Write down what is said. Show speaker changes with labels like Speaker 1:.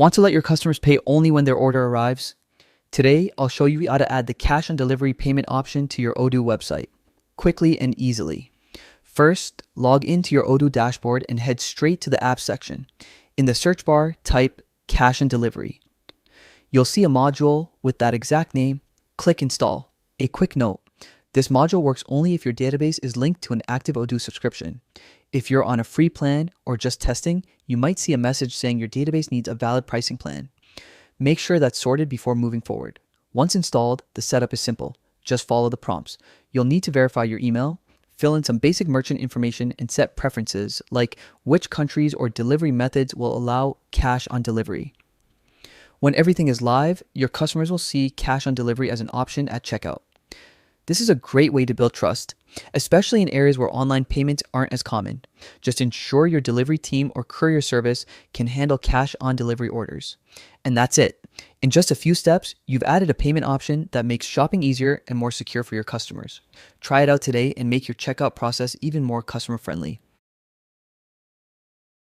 Speaker 1: Want to let your customers pay only when their order arrives? Today, I'll show you how to add the cash on delivery payment option to your Odoo website, quickly and easily. First, log into your Odoo dashboard and head straight to the apps section. In the search bar, type cash on delivery. You'll see a module with that exact name. Click install. A quick note: this module works only if your database is linked to an active Odoo subscription. If you're on a free plan or just testing, you might see a message saying your database needs a valid pricing plan. Make sure that's sorted before moving forward. Once installed, the setup is simple. Just follow the prompts. You'll need to verify your email, fill in some basic merchant information, and set preferences like which countries or delivery methods will allow cash on delivery. When everything is live, your customers will see cash on delivery as an option at checkout. This is a great way to build trust, especially in areas where online payments aren't as common. Just ensure your delivery team or courier service can handle cash on delivery orders. And that's it. In just a few steps, you've added a payment option that makes shopping easier and more secure for your customers. Try it out today and make your checkout process even more customer friendly.